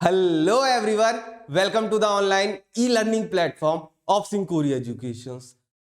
Hello everyone, welcome to the online e learning platform of सिंकोरी education.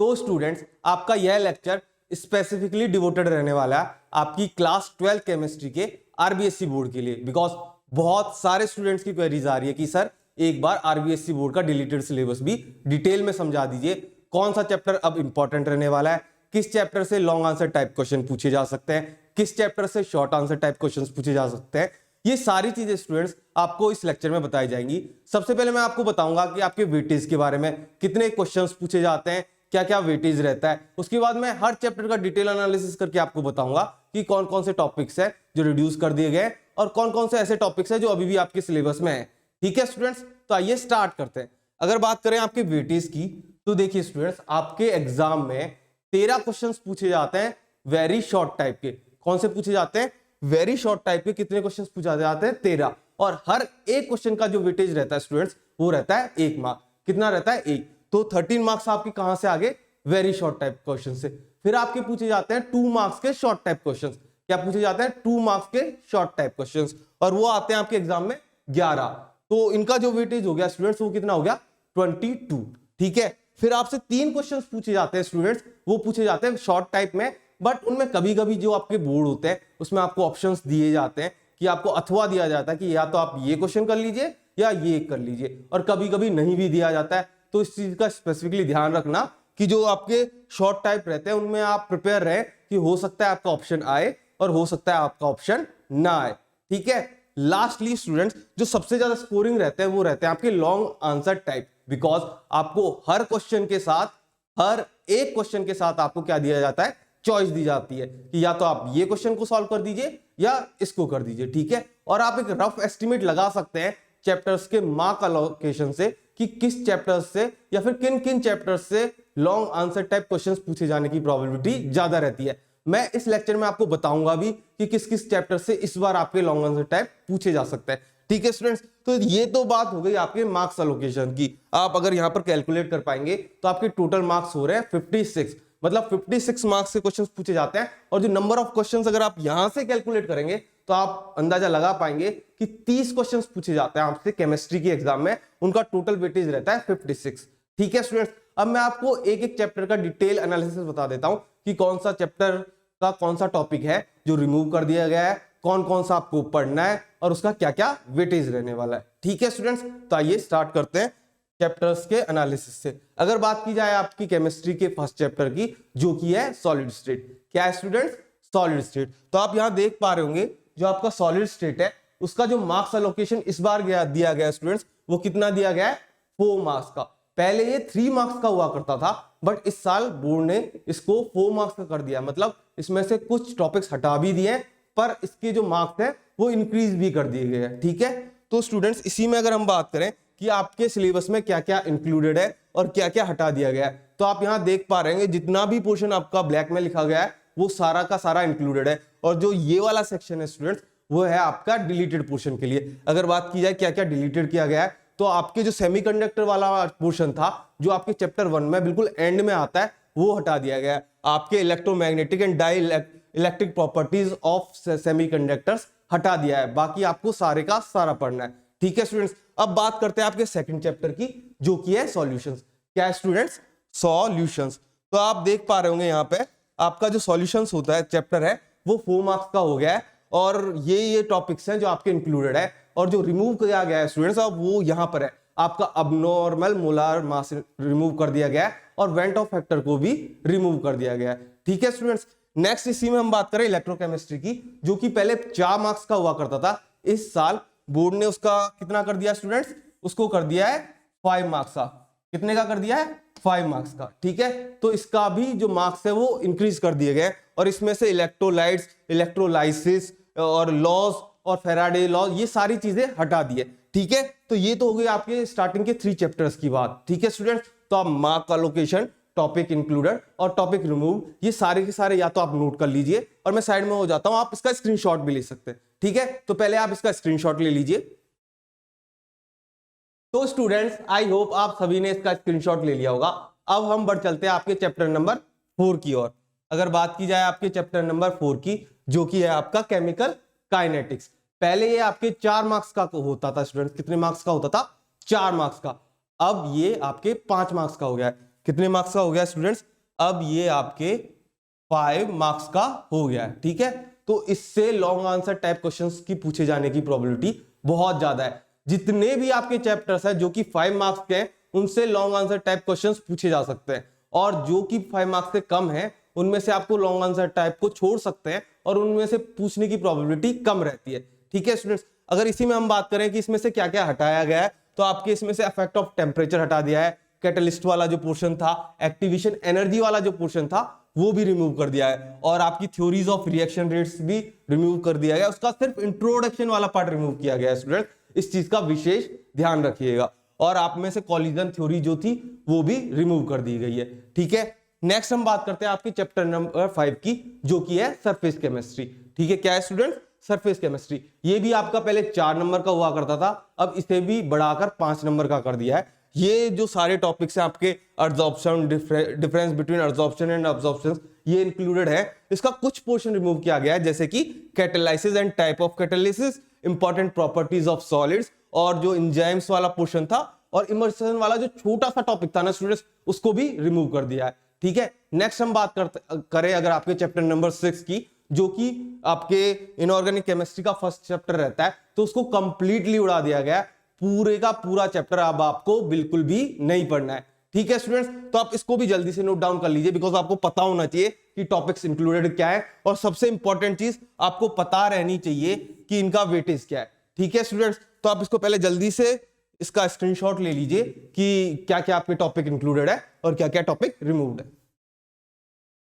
तो students, आपका यह लेक्चर स्पेसिफिकली डिवोटेड रहने वाला है आपकी क्लास 12 केमिस्ट्री के आरबीएससी बोर्ड के लिए, बिकॉज बहुत सारे स्टूडेंट्स की क्वेरीज आ रही है कि सर एक बार आरबीएससी बोर्ड का डिलीटेड सिलेबस भी डिटेल में समझा दीजिए। कौन सा चैप्टर अब इंपॉर्टेंट रहने वाला है, किस चैप्टर से लॉन्ग आंसर टाइप क्वेश्चन पूछे जा सकते हैं, किस चैप्टर से शॉर्ट आंसर टाइप क्वेश्चन पूछे जा सकते हैं। ये सारी चीजें स्टूडेंट्स आपको इस लेक्चर में बताई जाएंगी। सबसे पहले मैं आपको बताऊंगा कि आपके वेटेज के बारे में, कितने क्वेश्चंस पूछे जाते हैं, क्या क्या वेटेज रहता है। उसके बाद मैं हर चैप्टर का डिटेल एनालिसिस करके आपको बताऊंगा कि कौन कौन से टॉपिक्स है जो रिड्यूस कर दिए गए और कौन कौन से ऐसे टॉपिक्स है जो अभी भी आपके सिलेबस में है। ठीक है स्टूडेंट्स, तो आइए स्टार्ट करते हैं। अगर बात करें आपके वेटेज की, तो देखिए स्टूडेंट्स, आपके एग्जाम में 13 क्वेश्चन पूछे जाते हैं वेरी शॉर्ट टाइप के। कौन से पूछे जाते हैं? वेरी शॉर्ट टाइप के। कितने क्वेश्चंस पूछे जाते हैं? 13। और हर एक क्वेश्चन का जो वेटेज रहता है स्टूडेंट्स, वो रहता है 1 मार्क। कितना रहता है? 1। तो 13 मार्क्स आपके कहां से आगे? वेरी शॉर्ट टाइप क्वेश्चन से। फिर आपके पूछे जाते हैं 2 मार्क्स के शॉर्ट टाइप क्वेश्चन। क्या पूछे जाते हैं? 2 मार्क्स के शॉर्ट टाइप क्वेश्चन, और वो आते हैं आपके एग्जाम में 11। तो इनका जो वेटेज हो गया स्टूडेंट्स, वो कितना हो गया? 22। ठीक है। फिर आपसे 3 क्वेश्चन पूछे जाते हैं स्टूडेंट्स, वो पूछे जाते हैं शॉर्ट टाइप में, बट उनमें कभी कभी जो आपके बोर्ड होते हैं उसमें आपको ऑप्शंस दिए जाते हैं कि आपको अथवा दिया जाता है कि या तो आप ये क्वेश्चन कर लीजिए या ये कर लीजिए, और कभी कभी नहीं भी दिया जाता है। तो इस चीज का स्पेसिफिकली ध्यान रखना कि जो आपके शॉर्ट टाइप रहते हैं उनमें आप प्रिपेयर रहे कि हो सकता है आपका ऑप्शन आए और हो सकता है आपका ऑप्शन ना आए। ठीक है। लास्टली स्टूडेंट्स, जो सबसे ज्यादा स्कोरिंग रहते हैं वो रहते हैं आपके लॉन्ग आंसर टाइप, बिकॉज आपको हर क्वेश्चन के साथ, हर एक क्वेश्चन के साथ आपको क्या दिया जाता है? चॉइस दी जाती है कि या तो आप ये क्वेश्चन को सॉल्व कर दीजिए या इसको कर दीजिए। ठीक है। और आप एक रफ एस्टिमेट लगा सकते हैं चैप्टर्स के मार्क अलोकेशन से कि किस चैप्टर्स से या फिर किन किन चैप्टर्स से लॉन्ग आंसर टाइप क्वेश्चंस पूछे जाने की प्रोबेबिलिटी ज्यादा रहती है। मैं इस लेक्चर में आपको बताऊंगा भी कि किस किस चैप्टर से इस बार आपके लॉन्ग आंसर टाइप पूछे जा सकते हैं। ठीक है स्टूडेंट्स, तो ये तो बात हो गई आपके मार्क्स अलोकेशन की। आप अगर यहां पर कैलकुलेट कर पाएंगे तो आपके टोटल मार्क्स हो रहे हैं 56, मतलब 56 मार्क्स के क्वेश्चंस पूछे जाते हैं। और जो नंबर ऑफ क्वेश्चंस अगर आप यहां से कैलकुलेट करेंगे तो आप अंदाजा लगा पाएंगे कि 30 क्वेश्चंस पूछे जाते हैं आपसे केमिस्ट्री के एग्जाम में, उनका टोटल वेटेज रहता है 56। ठीक है स्टूडेंट्स, अब मैं आपको एक एक चैप्टर का डिटेल एनालिसिस बता देता हूं कि कौन सा चैप्टर का कौन सा टॉपिक है जो रिमूव कर दिया गया है, कौन कौन सा आपको पढ़ना है और उसका क्या क्या वेटेज रहने वाला है। ठीक है स्टूडेंट्स, तो आइए स्टार्ट करते हैं चैप्टर्स के एनालिसिस से। अगर बात की जाए आपकी केमिस्ट्री के फर्स्ट चैप्टर की, जो कि है सॉलिड स्टेट। क्या है स्टूडेंट्स? Solid state. तो आप यहां देख पा रहे होंगे जो आपका सॉलिड स्टेट है उसका जो मार्क्स अलोकेशन इस बार दिया गया स्टूडेंट्स, वो कितना दिया गया है? 4 मार्क्स का। पहले ये 3 मार्क्स का हुआ करता था, बट इस साल बोर्ड ने इसको 4 मार्क्स का कर दिया। मतलब इसमें से कुछ टॉपिक्स हटा भी दिए, पर इसके जो मार्क्स है वो इंक्रीज भी कर दिए गए हैं। ठीक है। तो स्टूडेंट्स, इसी में अगर हम बात करें कि आपके सिलेबस में क्या क्या इंक्लूडेड है और क्या क्या हटा दिया गया है, तो आप यहां देख पा रहे हैं जितना भी पोर्शन आपका ब्लैक में लिखा गया है वो सारा का सारा इंक्लूडेड है। और जो ये वाला सेक्शन है स्टूडेंट्स, वो है आपका डिलीटेड पोर्शन के लिए। अगर बात की जाए क्या क्या डिलीटेड किया गया है, तो आपके जो सेमीकंडक्टर वाला पोर्शन था जो आपके चैप्टर 1 में बिल्कुल एंड में आता है, वो हटा दिया गया है। आपके electromagnetic and dielectric properties of semiconductors हटा दिया है। बाकी आपको सारे का सारा पढ़ना है। ठीक है स्टूडेंट्स, अब बात करते हैं आपके सेकंड चैप्टर की, जो कि है सॉल्यूशंस। क्या है स्टूडेंट्स? सॉल्यूशंस। तो आप देख पा रहे होंगे यहाँ पे आपका जो सॉल्यूशंस होता है चैप्टर है वो 4 मार्क्स का हो गया है, और ये टॉपिक्स हैं जो आपके इंक्लूडेड है। और जो रिमूव किया गया है स्टूडेंट्स, अब वो यहां पर है आपका अबनॉर्मल मोलार मास रिमूव कर दिया गया है, और वेंट ऑफ फैक्टर को भी रिमूव कर दिया गया है। ठीक है स्टूडेंट्स, नेक्स्ट इसी में हम बात करें इलेक्ट्रोकेमिस्ट्री की, जो कि पहले 4 मार्क्स का हुआ करता था। इस साल बोर्ड ने उसका कितना कर दिया स्टूडेंट्स? उसको कर दिया है 5 मार्क्स का। कितने का कर दिया है? 5 मार्क्स का। ठीक है। तो इसका भी जो मार्क्स है वो इंक्रीज कर दिए गए, और इसमें से इलेक्ट्रोलाइट्स, इलेक्ट्रोलाइसिस और लॉज और फेराडे लॉ, ये सारी चीजें हटा दिए। ठीक है। तो ये तो हो गई आपके स्टार्टिंग के 3 चैप्टर्स की बात। ठीक है स्टूडेंट्स, तो आप मार्क अलोकेशन, टॉपिक इंक्लूडेड और टॉपिक रिमूव, ये सारे के सारे या तो आप नोट कर लीजिए, और मैं साइड में हो जाता हूं, आप इसका स्क्रीनशॉट भी ले सकते हैं। ठीक है। तो पहले आप इसका स्क्रीनशॉट ले लीजिए। तो स्टूडेंट्स, आई होप आप सभी ने इसका स्क्रीनशॉट ले लिया होगा। अब हम बढ़ चलते हैं आपके चैप्टर नंबर 4 की ओर। अगर बात की जाए आपके चैप्टर नंबर 4 की, जो कि है आपका केमिकल काइनेटिक्स। पहले ये आपके 4 मार्क्स का होता था स्टूडेंट्स। कितने मार्क्स का होता था? 4 मार्क्स का। अब ये आपके 5 मार्क्स का हो गया है। कितने मार्क्स का हो गया स्टूडेंट्स? अब ये आपके 5 मार्क्स का हो गया है। ठीक है, तो इससे लॉन्ग आंसर टाइप क्वेश्चंस की पूछे जाने की प्रोबेबिलिटी बहुत ज्यादा है। जितने भी आपके चैप्टर्स हैं जो कि 5 मार्क्स के हैं, उनसे लॉन्ग आंसर टाइप क्वेश्चंस पूछे जा सकते हैं, और जो कि 5 मार्क्स से कम है उनमें से आपको लॉन्ग आंसर टाइप को छोड़ सकते हैं और उनमें से पूछने की प्रोबेबिलिटी कम रहती है। ठीक है स्टूडेंट्स, अगर इसी में हम बात करें कि इसमें से क्या क्या हटाया गया है, तो आपके इसमें से इफेक्ट ऑफ टेम्परेचर हटा दिया है, कैटलिस्ट वाला जो पोर्शन था, एक्टिवेशन एनर्जी वाला जो पोर्शन था वो भी रिमूव कर दिया है, और आपकी थ्योरीज ऑफ रिएक्शन रेट्स भी रिमूव कर दिया गया। उसका सिर्फ इंट्रोडक्शन वाला पार्ट रिमूव किया गया है स्टूडेंट, इस चीज का विशेष ध्यान रखिएगा। और आप में से कॉलिजन थ्योरी जो थी वो भी रिमूव कर दी गई है। ठीक है, नेक्स्ट हम बात करते हैं आपके चैप्टर नंबर 5 की, जो कि है सरफेस केमिस्ट्री। ठीक है, क्या है स्टूडेंट? Surface chemistry. ये भी आपका पहले 4 नंबर का हुआ करता था, अब इसे भी बढ़ाकर 5 नंबर का कर दिया है। ये जो सारे टॉपिक्स हैं आपके absorption, difference between absorption and absorption, ये इंक्लूडेड है। इसका कुछ पोर्शन रिमूव किया गया है, जैसे कि catalysis and type of catalysis, important properties of solids, और जो एंजाइम्स वाला पोर्शन था और इमर्शन वाला जो छोटा सा टॉपिक था ना स्टूडेंट्स, उसको भी रिमूव कर दिया है। ठीक है, नेक्स्ट हम बात करें अगर आपके चैप्टर नंबर 6 की, जो कि आपके इनऑर्गेनिक केमिस्ट्री का फर्स्ट चैप्टर रहता है, तो उसको कंप्लीटली उड़ा दिया गया है। पूरे का पूरा चैप्टर अब आपको बिल्कुल भी नहीं पढ़ना है। ठीक है स्टूडेंट्स, तो आप इसको भी जल्दी से नोट डाउन कर लीजिए, बिकॉज आपको पता होना चाहिए कि टॉपिक्स इंक्लूडेड क्या है, और सबसे इंपॉर्टेंट चीज आपको पता रहनी चाहिए कि इनका वेटेज क्या है। ठीक है स्टूडेंट्स, तो आप इसको पहले जल्दी से इसका स्क्रीनशॉट ले लीजिए कि क्या क्या आपके टॉपिक इंक्लूडेड है और क्या क्या टॉपिक रिमूव्ड है।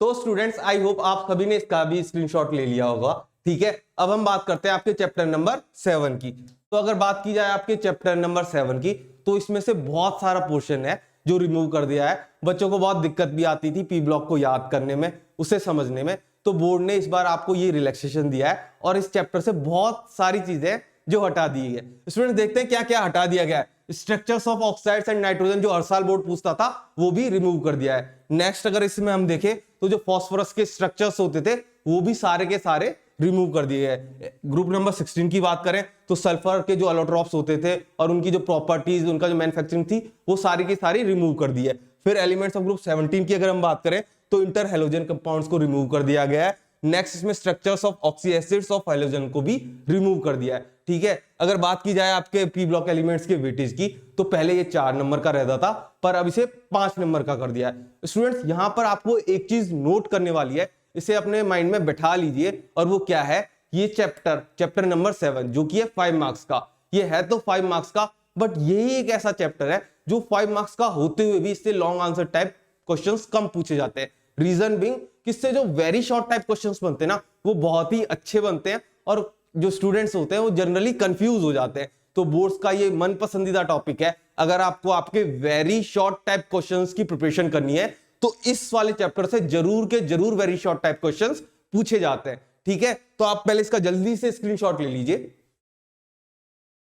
तो स्टूडेंट्स, आई होप आप सभी ने इसका भी स्क्रीनशॉट ले लिया होगा। ठीक है, अब हम बात करते हैं आपके चैप्टर नंबर 7 की। तो अगर बात की जाए आपके चैप्टर नंबर 7 की, तो इसमें से बहुत सारा पोर्शन है जो रिमूव कर दिया है। बच्चों को बहुत दिक्कत भी आती थी पी ब्लॉक को याद करने में, उसे समझने में, तो बोर्ड ने इस बार आपको ये रिलैक्सेशन दिया है और इस चैप्टर से बहुत सारी चीजें जो हटा दी है। स्टूडेंट देखते हैं क्या क्या हटा दिया गया है। Structures of oxides and nitrogen, जो हर साल बोर्ड पूछता था, वो भी रिमूव कर दिया है। नेक्स्ट अगर इसमें हम देखें तो जो फास्फोरस के स्ट्रक्चर्स होते थे वो भी सारे के सारे रिमूव कर दिए गए। ग्रुप नंबर 16 की बात करें तो सल्फर के जो एलोट्रॉप्स होते थे और उनकी जो प्रॉपर्टीज, उनका जो मैन्युफैक्चरिंग थी, वो सारी की सारी रिमूव कर दी है। फिर एलिमेंट्स ऑफ ग्रुप 17 की अगर हम बात करें तो इंटर हेलोजन कंपाउंड्स को रिमूव कर दिया गया है। नेक्स्ट इसमें structures of oxy acids of halogen को भी रिमूव कर दिया है। ठीक है, अगर बात की जाए आपके पी ब्लॉक एलिमेंट्स के वेटेज की, तो पहले ये 4 नंबर का रहता था, पर अब इसे 5 नंबर का कर दिया है। स्टूडेंट्स, यहां पर आपको एक चीज नोट करने वाली है, इसे अपने माइंड में बैठा लीजिए, और वो क्या है, ये चैप्टर नंबर 7 जो कि है 5 मार्क्स का, ये है तो 5 मार्क्स का, बट यही एक ऐसा चैप्टर है जो 5 मार्क्स का होते हुए भी इससे लॉन्ग आंसर टाइप क्वेश्चंस कम पूछे जाते हैं। रीजन बिंग, किससे जो वेरी शॉर्ट टाइप क्वेश्चंस बनते हैं ना, वो बहुत ही अच्छे बनते हैं, और जो स्टूडेंट्स होते हैं वो जनरली कंफ्यूज हो जाते हैं। तो बोर्ड्स का ये मन पसंदीदा टॉपिक है। अगर आपको आपके वेरी शॉर्ट टाइप क्वेश्चंस की प्रिपरेशन करनी है, तो इस वाले चैप्टर से जरूर के जरूर वेरी शॉर्ट टाइप क्वेश्चंस पूछे जाते हैं। ठीक है, तो आप पहले इसका जल्दी से स्क्रीनशॉट ले लीजिए।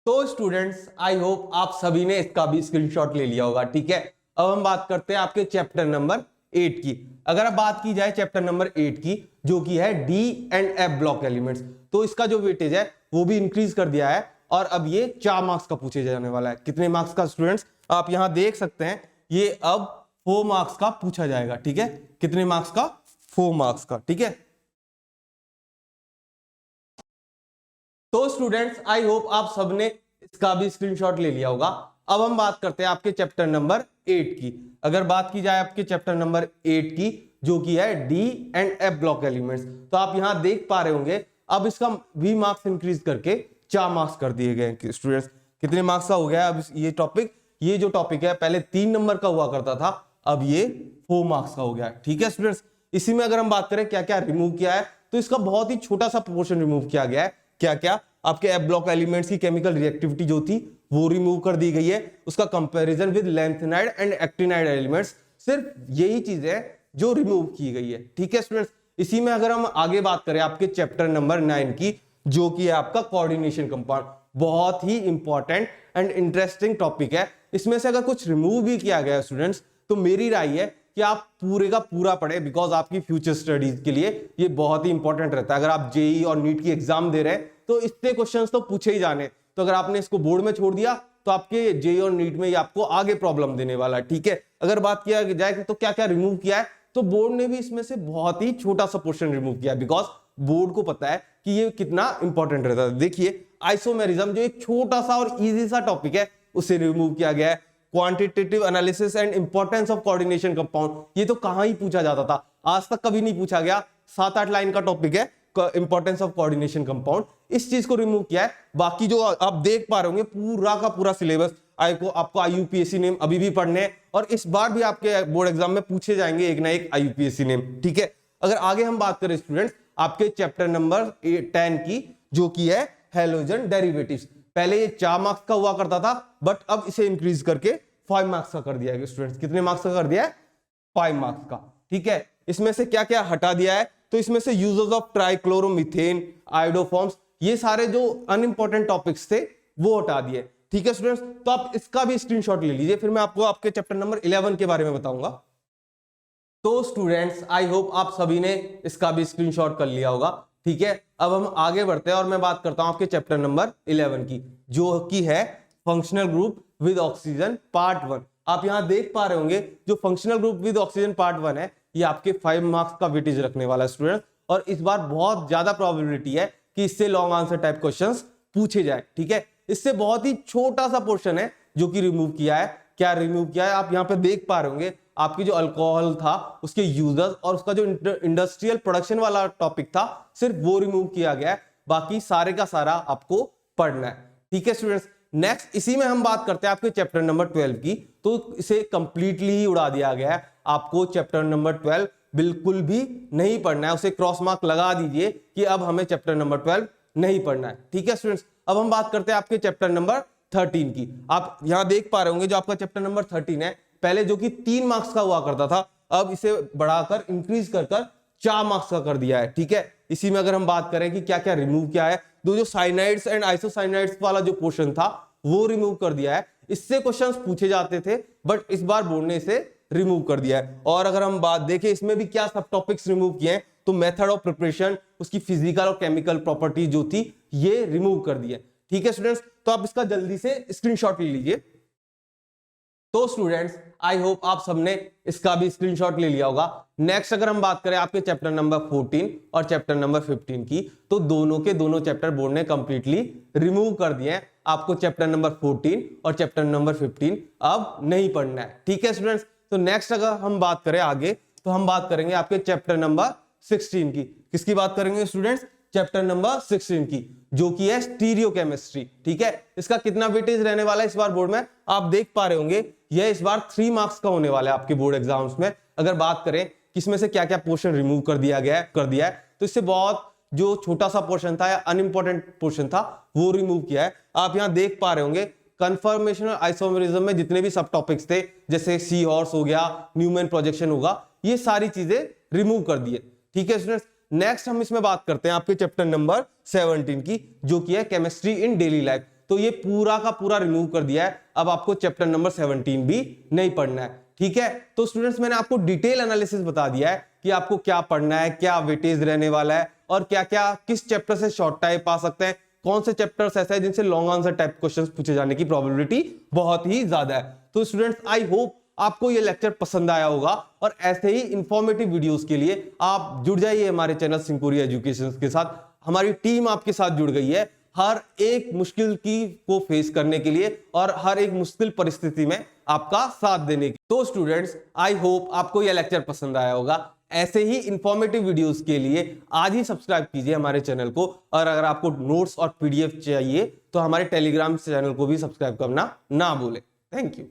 तो स्टूडेंट्स, आई होप आप सभी ने इसका भी स्क्रीनशॉट ले लिया होगा। ठीक है, अब हम बात करते हैं आपके चैप्टर नंबर 8 की। अगर अब बात की जाए चैप्टर नंबर 8 की, जो कि है D and F block elements, तो इसका जो वेटेज है वो भी इंक्रीज कर दिया है, और अब ये 4 मार्क्स का पूछे जाने वाला है। कितने मार्क्स का स्टूडेंट्स? आप यहां देख सकते हैं, ये अब 4 मार्क्स का पूछा जाएगा। ठीक है, कितने मार्क्स का? 4 मार्क्स का। ठीक है, तो स्टूडेंट्स, आई होप आप सबने इसका भी स्क्रीनशॉट ले लिया होगा। अब हम बात करते हैं आपके चैप्टर नंबर 8 की। अगर बात की जाए आपके चैप्टर नंबर 8 की, जो कि है D and F block elements, तो आप यहां देख पा रहे होंगे अब इसका भी मार्क्स इंक्रीज करके 4 मार्क्स कर दिए गए। स्टूडेंट्स, कितने मार्क्स का हो गया अब ये टॉपिक? ये जो टॉपिक है पहले 3 नंबर का हुआ करता था, अब ये 4 मार्क्स का हो गया। ठीक है स्टूडेंट्स, इसी में अगर हम बात करें क्या क्या रिमूव किया है, तो इसका बहुत ही छोटा सा पोर्शन रिमूव किया गया है। क्या क्या? आपके एफ ब्लॉक एलिमेंट्स की केमिकल रिएक्टिविटी जो थी वो रिमूव कर दी गई है। उसका comparison with lanthanide and actinide elements, सिर्फ यही चीज है जो रिमूव की गई है। ठीक है स्टूडेंट्स, इसी में अगर हम आगे बात करें आपके चैप्टर नंबर 9 की, जो कि है आपका कोऑर्डिनेशन कंपाउंड, बहुत ही इंपॉर्टेंट एंड इंटरेस्टिंग टॉपिक है। इसमें से अगर कुछ रिमूव भी किया गया स्टूडेंट्स, तो मेरी राय है कि आप पूरे का पूरा पढ़े, बिकॉज आपकी फ्यूचर स्टडीज के लिए ये बहुत ही इंपॉर्टेंट रहता है। अगर आप जेई और नीट की एग्जाम दे रहे हैं तो इससे क्वेश्चंस तो पूछे ही जाने। तो अगर आपने इसको बोर्ड में छोड़ दिया तो आपके जेईई और नीट में ये आपको आगे प्रॉब्लम देने वाला है, ठीक है। अगर बात किया जाए तो क्या क्या रिमूव किया है, तो बोर्ड ने भी इसमें से बहुत ही छोटा सा पोर्शन रिमूव किया है, बिकॉज बोर्ड को पता है कि ये कितना इंपॉर्टेंट रहता है। देखिए आइसोमेरिज्म जो एक छोटा सा और इजी सा टॉपिक है उसे रिमूव किया गया है। Quantitative analysis and importance of coordination compound, ये तो कहां ही पूछा जाता था, आज तक कभी नहीं पूछा गया। 7-8 लाइन का टॉपिक है इंपॉर्टेंस ऑफ कोऑर्डिनेशन कंपाउंड, इस चीज को रिमूव किया है। बाकी जो आप देख पा रहे होंगे पूरा का पूरा सिलेबस आपको IUPAC नेम अभी भी पढ़ने हैं और इस बार भी आपके बोर्ड एग्जाम में पूछे जाएंगे एक ना एक IUPAC नेम, ठीक है। अगर आगे हम बात करें स्टूडेंट्स आपके चैप्टर नंबर 10 की, जो की है हैलोजन डेरिवेटिव्स। पहले ये 4 मार्क्स का हुआ करता था, बट अब इसे इंक्रीज करके 5 मार्क्स का कर दिया है स्टूडेंट्स। कितने मार्क्स का कर दिया है? 5 मार्क्स का, ठीक है। इसमें से क्या क्या हटा दिया है, तो इसमें से यूजेस ऑफ ट्राइक्लोरोमीथेन, आयोडोफॉर्म्स, ये सारे जो अनइंपॉर्टेंट टॉपिक्स थे वो हटा दिए, ठीक है स्टूडेंट्स। तो आप इसका भी स्क्रीनशॉट ले लीजिए, फिर मैं आपको आपके चैप्टर नंबर 11 के बारे में बताऊंगा। तो स्टूडेंट्स आई होप आप सभी ने इसका भी स्क्रीनशॉट कर लिया होगा, ठीक है। अब हम आगे बढ़ते हैं और मैं बात करता हूं आपके चैप्टर नंबर 11 की, जो की है functional group with oxygen part 1। आप यहां देख पा रहे होंगे जो functional group with oxygen part 1 है, ये आपके 5 मार्क्स का वेटेज रखने वाला है स्टूडेंट, और इस बार बहुत ज्यादा प्रोबेबिलिटी है कि इससे लॉन्ग आंसर टाइप क्वेश्चंस पूछे जाए, ठीक है। इससे बहुत ही छोटा सा पोर्शन है जो कि रिमूव किया है। क्या रिमूव किया है आप यहां पे देख पा रहे होंगे, आपकी जो अल्कोहल था उसके यूजर्स और उसका जो इंडस्ट्रियल प्रोडक्शन वाला टॉपिक था सिर्फ वो रिमूव किया गया है, बाकी सारे का सारा आपको पढ़ना है, ठीक है स्टूडेंट्स। नेक्स्ट इसी में हम बात करते हैं आपके चैप्टर नंबर 12 की, तो इसे कंप्लीटली ही उड़ा दिया गया है। आपको चैप्टर नंबर 12 बिल्कुल भी नहीं पढ़ना है, उसे क्रॉस मार्क लगा दीजिए कि अब हमें चैप्टर नंबर 12 नहीं पढ़ना है, ठीक है स्टूडेंट्स। अब हम बात करते हैं आपके चैप्टर नंबर 13 की। आप यहां देख पा रहे होंगे जो आपका चैप्टर नंबर 13 है, पहले जो कि 3 मार्क्स का हुआ करता था, अब इसे बढ़ाकर इंक्रीज कर 4 मार्क्स का कर दिया है, ठीक है। इसी में अगर हम बात करें कि क्या क्या रिमूव किया है, तो जो साइनाइड्स एंड आइसोसाइनाइड्स वाला जो पोर्शन था वो रिमूव कर दिया है। इससे क्वेश्चंस पूछे जाते थे, बट इस बार बोर्ड ने इसे रिमूव कर दिया है। और अगर हम बात देखें इसमें भी क्या सब टॉपिक्स रिमूव किए हैं, तो मेथड ऑफ प्रिपरेशन, उसकी फिजिकल और केमिकल प्रॉपर्टी जो थी ये रिमूव कर दी है, ठीक है स्टूडेंट्स। तो आप इसका जल्दी से स्क्रीनशॉट ले लीजिए। तो स्टूडेंट्स आई होप आप सबने इसका भी स्क्रीनशॉट ले लिया होगा। नेक्स्ट अगर हम बात करें आपके चैप्टर नंबर 14 और चैप्टर नंबर 15 की, तो दोनों के दोनों चैप्टर बोर्ड ने कंप्लीटली रिमूव कर दिए हैं। आपको चैप्टर नंबर 14 और चैप्टर नंबर 15 अब नहीं पढ़ना है, ठीक है स्टूडेंट्स। तो नेक्स्ट अगर हम बात करें आगे, तो हम बात करेंगे आपके चैप्टर नंबर 16 की। किसकी बात करेंगे स्टूडेंट्स? चैप्टर नंबर 16 की, जो कि है स्टीरियोकेमिस्ट्री, ठीक है। इसका कितना वेटेज रहने वाला है इस बार बोर्ड में, आप देख पा रहे होंगे यह इस बार 3 मार्क्स का होने वाला है आपके बोर्ड एग्जाम्स में। अगर बात करें किसमें से क्या क्या पोर्शन रिमूव कर दिया है, तो इससे बहुत जो छोटा सा पोर्शन था या अनइंपॉर्टेंट पोर्शन था वो रिमूव किया है। आप यहां देख पा रहे होंगे कन्फर्मेशन आइसोमेरिज्म में जितने भी सब टॉपिक्स थे, जैसे सी हॉर्स हो गया, न्यूमैन प्रोजेक्शन होगा, ये सारी चीजें रिमूव कर दिए, ठीक है स्टूडेंट्स। नेक्स्ट हम इसमें बात करते हैं आपके चैप्टर नंबर 17 की, जो की है केमिस्ट्री इन डेली लाइफ। तो ये पूरा का पूरा रिमूव कर दिया है, अब आपको चैप्टर नंबर 17 भी नहीं पढ़ना है, ठीक है। तो स्टूडेंट्स मैंने आपको डिटेल एनालिसिस बता दिया है कि आपको क्या पढ़ना है, क्या वेटेज रहने वाला है, और क्या क्या किस चैप्टर से शॉर्ट टाइप आ सकते हैं, कौन से चैप्टर्स ऐसे हैं जिनसे लॉन्ग आंसर टाइप क्वेश्चंस पूछे जाने की प्रोबेबिलिटी बहुत ही ज्यादा है। तो स्टूडेंट्स आई होप आपको ये लेक्चर पसंद आया होगा, और ऐसे ही इंफॉर्मेटिव वीडियोस के लिए आप जुड़ जाइए हमारे चैनल सिंकोरिया एजुकेशन के साथ। हमारी टीम आपके साथ जुड़ गई है हर एक मुश्किल को फेस करने के लिए और हर एक मुश्किल परिस्थिति में आपका साथ देने के। तो स्टूडेंट्स आई होप आपको यह लेक्चर पसंद आया होगा। ऐसे ही इंफॉर्मेटिव वीडियोस के लिए आज ही सब्सक्राइब कीजिए हमारे चैनल को, और अगर आपको नोट्स और PDF चाहिए तो हमारे टेलीग्राम चैनल को भी सब्सक्राइब करना ना भूलें। Thank you.